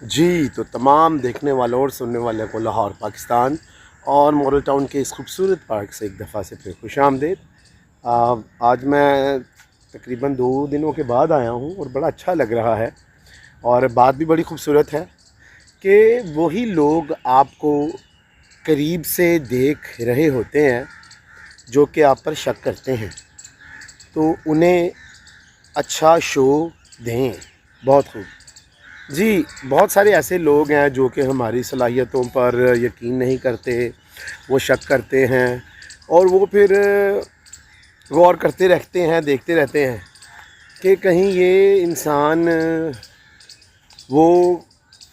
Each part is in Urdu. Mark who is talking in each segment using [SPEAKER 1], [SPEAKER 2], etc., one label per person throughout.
[SPEAKER 1] جی تو تمام دیکھنے والوں اور سننے والوں کو لاہور پاکستان اور ماڈل ٹاؤن کے اس خوبصورت پارک سے ایک دفعہ سے پھر خوش آمدید۔ آج میں تقریباً 2 دنوں کے بعد آیا ہوں اور بڑا اچھا لگ رہا ہے، اور بات بھی بڑی خوبصورت ہے کہ وہی لوگ آپ کو قریب سے دیکھ رہے ہوتے ہیں جو کہ آپ پر شک کرتے ہیں، تو انہیں اچھا شو دیں۔ بہت خوب جی، بہت سارے ایسے لوگ ہیں جو کہ ہماری صلاحیتوں پر یقین نہیں کرتے، وہ شک کرتے ہیں اور وہ پھر غور کرتے رہتے ہیں، دیکھتے رہتے ہیں کہ کہیں یہ انسان وہ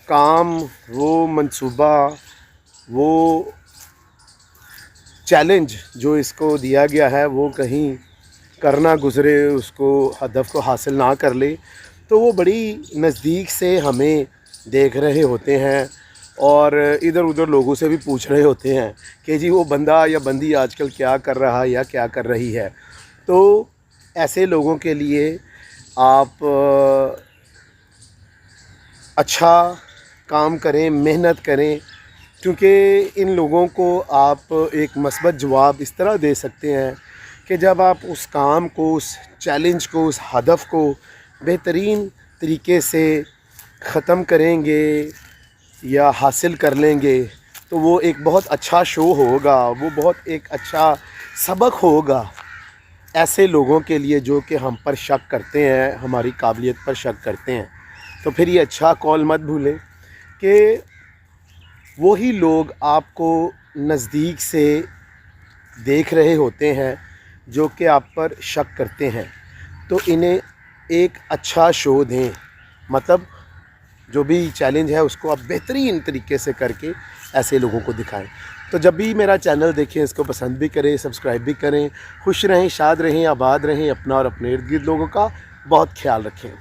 [SPEAKER 1] کام، وہ منصوبہ، وہ چیلنج جو اس کو دیا گیا ہے وہ کہیں کرنا گزرے، اس کو ہدف کو حاصل نہ کر لے، تو وہ بڑی نزدیک سے ہمیں دیکھ رہے ہوتے ہیں اور ادھر ادھر لوگوں سے بھی پوچھ رہے ہوتے ہیں کہ جی وہ بندہ یا بندی آج کل کیا کر رہا ہے یا کیا کر رہی ہے۔ تو ایسے لوگوں کے لیے آپ اچھا کام کریں، محنت کریں، کیونکہ ان لوگوں کو آپ ایک مثبت جواب اس طرح دے سکتے ہیں کہ جب آپ اس کام کو، اس چیلنج کو، اس ہدف کو بہترین طریقے سے ختم کریں گے یا حاصل کر لیں گے تو وہ ایک بہت اچھا شو ہوگا، وہ بہت ایک اچھا سبق ہوگا ایسے لوگوں کے لیے جو کہ ہم پر شک کرتے ہیں، ہماری قابلیت پر شک کرتے ہیں۔ تو پھر یہ اچھا کال مت بھولیں کہ وہی لوگ آپ کو نزدیک سے دیکھ رہے ہوتے ہیں جو کہ آپ پر شک کرتے ہیں، تو انہیں ایک اچھا شو دیں، مطلب جو بھی چیلنج ہے اس کو آپ بہترین طریقے سے کر کے ایسے لوگوں کو دکھائیں۔ تو جب بھی میرا چینل دیکھیں اس کو پسند بھی کریں، سبسکرائب بھی کریں، خوش رہیں، شاد رہیں، آباد رہیں، اپنا اور اپنے ارد گرد لوگوں کا بہت خیال رکھیں۔